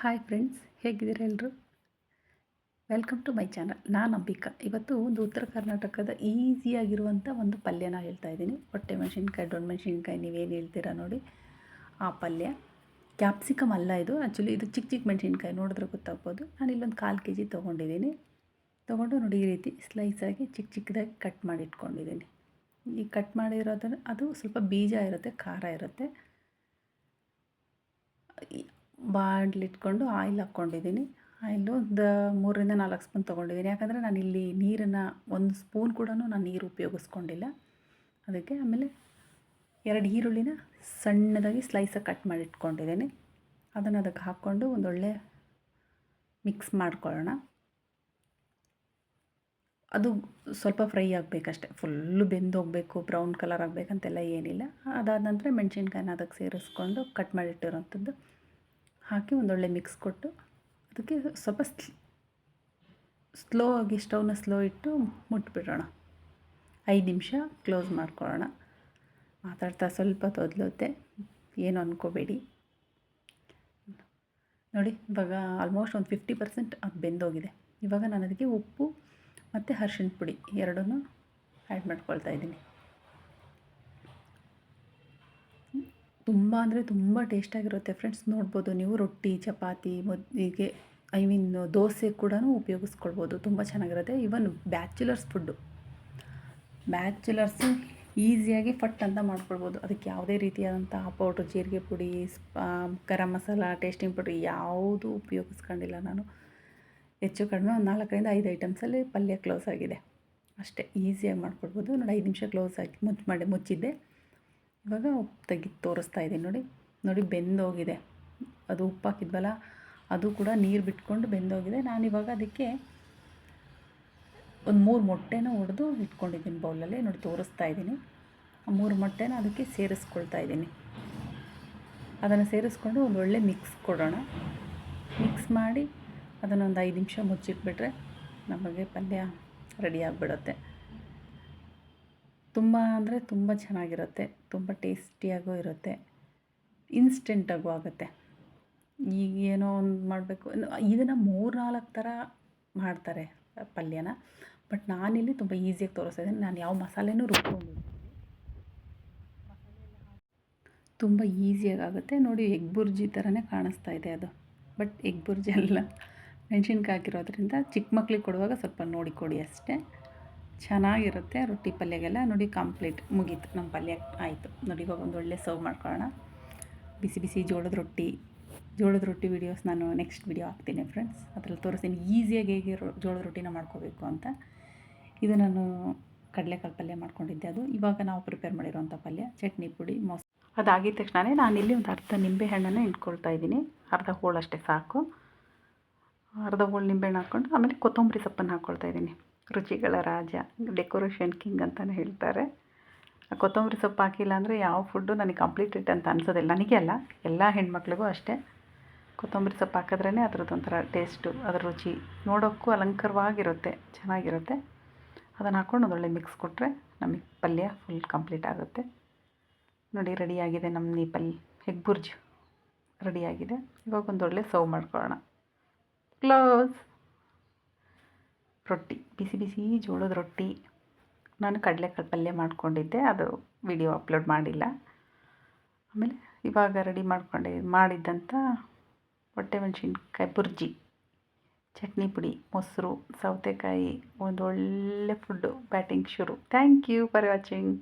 Hi friends, ಹೇಗಿದ್ದೀರಾ ಎಲ್ಲರೂ? Welcome to my channel. ನಾನು ಅಂಬಿಕಾ. ಇವತ್ತು ಒಂದು ಉತ್ತರ ಕರ್ನಾಟಕದ ಈಸಿಯಾಗಿರುವಂಥ ಒಂದು ಪಲ್ಯನ ಹೇಳ್ತಾ ಇದ್ದೀನಿ. ಹೊಟ್ಟೆ ಮೆಣಸಿನ್ಕಾಯಿ, ದೊಣ್ಣೆ ಮೆಣಸಿನ್ಕಾಯಿ ನೀವೇನು ಹೇಳ್ತೀರಾ ನೋಡಿ, ಆ ಪಲ್ಯ. ಕ್ಯಾಪ್ಸಿಕಮ್ ಅಲ್ಲ ಇದು, ಆ್ಯಕ್ಚುಲಿ ಇದು ಚಿಕ್ಕ ಚಿಕ್ಕ ಮೆಣಸಿನ್ಕಾಯಿ ನೋಡಿದ್ರೆ ಗೊತ್ತಾಗ್ಬೋದು. ನಾನು ಇಲ್ಲೊಂದು 1/4 kg ತೊಗೊಂಡಿದ್ದೀನಿ. ತೊಗೊಂಡು ನೋಡಿ, ಈ ರೀತಿ ಸ್ಲೈಸಾಗಿ ಚಿಕ್ಕ ಚಿಕ್ಕದಾಗಿ ಕಟ್ ಮಾಡಿ ಇಟ್ಕೊಂಡಿದ್ದೀನಿ. ಈ ಕಟ್ ಮಾಡಿರೋದನ್ನು ಅದು ಸ್ವಲ್ಪ ಬೀಜ ಇರುತ್ತೆ, ಖಾರ ಇರುತ್ತೆ. ಬಾಣಲಿಟ್ಕೊಂಡು ಆಯಿಲ್ ಹಾಕ್ಕೊಂಡಿದ್ದೀನಿ. ಆಯಿಲು ಒಂದು 3ರಿಂದ 4 ಸ್ಪೂನ್ ತೊಗೊಂಡಿದ್ದೀನಿ. ಯಾಕಂದರೆ ನಾನಿಲ್ಲಿ ನೀರನ್ನು 1 ಸ್ಪೂನ್ ಕೂಡ ನಾನು ನೀರು ಉಪಯೋಗಿಸ್ಕೊಂಡಿಲ್ಲ ಅದಕ್ಕೆ. ಆಮೇಲೆ 2 ಈರುಳ್ಳಿನ ಸಣ್ಣದಾಗಿ ಸ್ಲೈಸಾಗಿ ಕಟ್ ಮಾಡಿ ಇಟ್ಕೊಂಡಿದ್ದೀನಿ. ಅದನ್ನು ಅದಕ್ಕೆ ಹಾಕ್ಕೊಂಡು ಒಂದೊಳ್ಳೆ ಮಿಕ್ಸ್ ಮಾಡ್ಕೊಳ್ಳೋಣ. ಅದು ಸ್ವಲ್ಪ ಫ್ರೈ ಆಗಬೇಕಷ್ಟೆ, ಫುಲ್ಲು ಬೆಂದೋಗಬೇಕು, ಬ್ರೌನ್ ಕಲರ್ ಆಗಬೇಕಂತೆಲ್ಲ ಏನಿಲ್ಲ. ಅದಾದ ನಂತರ ಮೆಣಸಿನ್ಕಾಯಿನ ಅದಕ್ಕೆ ಸೇರಿಸ್ಕೊಂಡು ಕಟ್ ಮಾಡಿಟ್ಟಿರೋಂಥದ್ದು ಹಾಕಿ ಒಂದೊಳ್ಳೆ ಮಿಕ್ಸ್ ಕೊಟ್ಟು ಅದಕ್ಕೆ ಸ್ವಲ್ಪ ಸ್ಲೋ ಆಗಿ ಸ್ಟವ್ನ ಸ್ಲೋ ಇಟ್ಟು ಮುಟ್ಬಿಡೋಣ. 5 ನಿಮಿಷ ಕ್ಲೋಸ್ ಮಾಡ್ಕೊಳ್ಳೋಣ. ಮಾತಾಡ್ತಾ ಸ್ವಲ್ಪ ತೊದಲುತ್ತೆ, ಏನು ಅಂದ್ಕೋಬೇಡಿ. ನೋಡಿ, ಇವಾಗ ಆಲ್ಮೋಸ್ಟ್ ಒಂದು 50% ಅದು ಬೆಂದೋಗಿದೆ. ಇವಾಗ ನಾನು ಅದಕ್ಕೆ ಉಪ್ಪು ಮತ್ತು ಅರಿಶಿಣ ಪುಡಿ ಎರಡನ್ನೂ ಆ್ಯಡ್ ಮಾಡ್ಕೊಳ್ತಾ ಇದ್ದೀನಿ. ತುಂಬ ಅಂದರೆ ತುಂಬ ಟೇಸ್ಟಾಗಿರುತ್ತೆ ಫ್ರೆಂಡ್ಸ್. ನೋಡ್ಬೋದು ನೀವು, ರೊಟ್ಟಿ, ಚಪಾತಿ, ಮುದ್ದೆಗೆ, ದೋಸೆ ಕೂಡ ಉಪಯೋಗಿಸ್ಕೊಳ್ಬೋದು. ತುಂಬ ಚೆನ್ನಾಗಿರುತ್ತೆ. ಈವನ್ ಬ್ಯಾಚುಲರ್ಸ್ ಫುಡ್ಡು, ಬ್ಯಾಚುಲರ್ಸು ಈಸಿಯಾಗಿ ಫಟ್ ಅಂತ ಮಾಡ್ಕೊಳ್ಬೋದು. ಅದಕ್ಕೆ ಯಾವುದೇ ರೀತಿಯಾದಂಥ ಪೌಡ್ರ್, ಜೀರಿಗೆ ಪುಡಿ, ಗರಂ ಮಸಾಲ, ಟೇಸ್ಟಿಂಗ್ ಪೌಡ್ರ್ ಯಾವುದೂ ಉಪಯೋಗಿಸ್ಕೊಂಡಿಲ್ಲ ನಾನು. ಹೆಚ್ಚು ಕಡಿಮೆ ಒಂದು 4ರಿಂದ 5 ಐಟಮ್ಸಲ್ಲಿ ಪಲ್ಯ ಕ್ಲೋಸ್ ಆಗಿದೆ ಅಷ್ಟೇ. ಈಸಿಯಾಗಿ ಮಾಡ್ಕೊಳ್ಬೋದು. ನೋಡಿ, 5 ನಿಮಿಷ ಕ್ಲೋಸ್ ಆಗಿ ಮುಚ್ಚಿದ್ದೆ. ಇವಾಗ ಉಪ್ಪು ತೆಗೆದು ತೋರಿಸ್ತಾ ಇದ್ದೀನಿ. ನೋಡಿ ಬೆಂದೋಗಿದೆ. ಅದು ಉಪ್ಪು ಹಾಕಿದ್ವಲ್ಲ, ಅದು ಕೂಡ ನೀರು ಬಿಟ್ಕೊಂಡು ಬೆಂದೋಗಿದೆ. ನಾನಿವಾಗ ಅದಕ್ಕೆ ಒಂದು 3 ಮೊಟ್ಟೆನ ಒಡೆದು ಇಟ್ಕೊಂಡಿದ್ದೀನಿ ಬೌಲಲ್ಲಿ. ನೋಡಿ, ತೋರಿಸ್ತಾ ಇದ್ದೀನಿ. ಆ 3 ಮೊಟ್ಟೆನ ಅದಕ್ಕೆ ಸೇರಿಸ್ಕೊಳ್ತಾ ಇದ್ದೀನಿ. ಅದನ್ನು ಸೇರಿಸ್ಕೊಂಡು ಒಂದು ಒಳ್ಳೆ ಮಿಕ್ಸ್ ಕೊಡೋಣ. ಮಿಕ್ಸ್ ಮಾಡಿ ಅದನ್ನು ಒಂದು 5 ನಿಮಿಷ ಮುಚ್ಚಿಟ್ಬಿಟ್ರೆ ನಮಗೆ ಪಲ್ಯ ರೆಡಿ ಆಗಿಬಿಡುತ್ತೆ. ತುಂಬ ಅಂದರೆ ತುಂಬ ಚೆನ್ನಾಗಿರುತ್ತೆ, ತುಂಬ ಟೇಸ್ಟಿಯಾಗೂ ಇರುತ್ತೆ, ಇನ್ಸ್ಟೆಂಟಾಗೂ ಆಗುತ್ತೆ. ಈಗ ಏನೋ ಒಂದು ಮಾಡಬೇಕು, ಇದನ್ನು 3-4 ಥರ ಮಾಡ್ತಾರೆ ಪಲ್ಯನ. ಬಟ್ ನಾನಿಲ್ಲಿ ತುಂಬ ಈಸಿಯಾಗಿ ತೋರಿಸ್ತಾ ಇದ್ದೀನಿ. ನಾನು ಯಾವ ಮಸಾಲೆನೂ ರುಬ್ಕೊಂಡಿಲ್ಲ, ತುಂಬ ಈಸಿಯಾಗಿ ಆಗುತ್ತೆ. ನೋಡಿ, ಎಗ್ ಬುರ್ಜಿ ಥರನೇ ಕಾಣಿಸ್ತಾ ಇದೆ ಅದು. ಬಟ್ ಎಗ್ ಬುರ್ಜಿ ಅಲ್ಲ, ಮೆಣಸಿನ್ಕಾಯಿ ಹಾಕಿರೋದ್ರಿಂದ ಚಿಕ್ಕ ಮಕ್ಳಿಗೆ ಕೊಡುವಾಗ ಸ್ವಲ್ಪ ನೋಡಿ ಕೊಡಿ ಅಷ್ಟೇ. ಚೆನ್ನಾಗಿರುತ್ತೆ. ರೊಟ್ಟಿ ಪಲ್ಯಗೆಲ್ಲ ನೋಡಿ, ಕಂಪ್ಲೀಟ್ ಮುಗೀತು, ನಮ್ಮ ಪಲ್ಯ ಆಯಿತು. ನೋಡಿ, ಇವಾಗ ಒಂದು ಒಳ್ಳೆ ಸರ್ವ್ ಮಾಡ್ಕೊಳ್ಳೋಣ. ಬಿಸಿ ಬಿಸಿ ಜೋಳದ ರೊಟ್ಟಿ ವೀಡಿಯೋಸ್ ನಾನು ನೆಕ್ಸ್ಟ್ ವೀಡಿಯೋ ಹಾಕ್ತೀನಿ ಫ್ರೆಂಡ್ಸ್. ಅದರಲ್ಲಿ ತೋರಿಸ್ತೀನಿ ಈಸಿಯಾಗಿ ಹೇಗೆ ಜೋಳದ ರೊಟ್ಟಿನ ಮಾಡ್ಕೋಬೇಕು ಅಂತ. ಇದು ನಾನು ಕಡಲೆಕಾಳು ಪಲ್ಯ ಮಾಡ್ಕೊಂಡಿದ್ದೆ. ಅದು ಇವಾಗ ನಾವು ಪ್ರಿಪೇರ್ ಮಾಡಿರೋಂಥ ಪಲ್ಯ, ಚಟ್ನಿ ಪುಡಿ, ಮೊಸರು. ಅದಾಗಿದ ತಕ್ಷಣ ನಾನಿಲ್ಲಿ ಒಂದು ಅರ್ಧ ನಿಂಬೆಹಣ್ಣನ್ನು ಇಟ್ಕೊಳ್ತಾ ಇದ್ದೀನಿ. ಅರ್ಧ ಹೋಳಷ್ಟೇ ಸಾಕು. ಅರ್ಧ ಹೋಳು ನಿಂಬೆಹಣ್ಣು ಹಾಕ್ಕೊಂಡು ಆಮೇಲೆ ಕೊತ್ತಂಬರಿ ಸೊಪ್ಪನ್ನು ಹಾಕ್ಕೊಳ್ತಾ ಇದ್ದೀನಿ. ರುಚಿಗಳ ರಾಜ, ಡೆಕೋರೇಷನ್ ಕಿಂಗ್ ಅಂತಲೇ ಹೇಳ್ತಾರೆ. ಕೊತ್ತಂಬರಿ ಸೊಪ್ಪು ಹಾಕಿಲ್ಲ ಅಂದರೆ ಯಾವ ಫುಡ್ಡು ನನಗೆ ಕಂಪ್ಲೀಟೆಡ್ ಅಂತ ಅನಿಸೋದಿಲ್ಲ. ನನಗೆ ಅಲ್ಲ, ಎಲ್ಲ ಹೆಣ್ಮಕ್ಳಿಗೂ ಅಷ್ಟೇ. ಕೊತ್ತಂಬರಿ ಸೊಪ್ಪು ಹಾಕಿದ್ರೇ ಅದ್ರದ್ದೊಂಥರ ಟೇಸ್ಟು, ಅದರ ರುಚಿ ನೋಡೋಕ್ಕೂ ಅಲಂಕಾರವಾಗಿರುತ್ತೆ, ಚೆನ್ನಾಗಿರುತ್ತೆ. ಅದನ್ನು ಹಾಕ್ಕೊಂಡು ಒಂದೊಳ್ಳೆ ಮಿಕ್ಸ್ ಕೊಟ್ಟರೆ ನಮಗೆ ಪಲ್ಯ ಫುಲ್ ಕಂಪ್ಲೀಟ್ ಆಗುತ್ತೆ. ನೋಡಿ, ರೆಡಿಯಾಗಿದೆ ನಮ್ಮ ಎಗ್ ಬುರ್ಜಿ ರೆಡಿಯಾಗಿದೆ. ಇವಾಗ ಒಂದೊಳ್ಳೆ ಸರ್ವ್ ಮಾಡ್ಕೊಳ್ಳೋಣ. ಕ್ಲೋಸ್. ರೊಟ್ಟಿ, ಬಿಸಿ ಬಿಸಿ ಜೋಳದ ರೊಟ್ಟಿ. ನಾನು ಕಡಲೆಕಾಳು ಪಲ್ಯ ಮಾಡ್ಕೊಂಡಿದ್ದೆ, ಅದು ವಿಡಿಯೋ ಅಪ್ಲೋಡ್ ಮಾಡಿಲ್ಲ. ಆಮೇಲೆ ಇವಾಗ ರೆಡಿ ಮಾಡಿದ್ದಂಥ ಹೊಟ್ಟೆ ಮೆಣಸಿನ್ಕಾಯಿ ಬುರ್ಜಿ, ಚಟ್ನಿ ಪುಡಿ, ಮೊಸರು, ಸೌತೆಕಾಯಿ, ಒಂದು ಒಳ್ಳೆ ಫುಡ್ಡು ಬ್ಯಾಟಿಂಗ್ ಶುರು. Thank you for watching.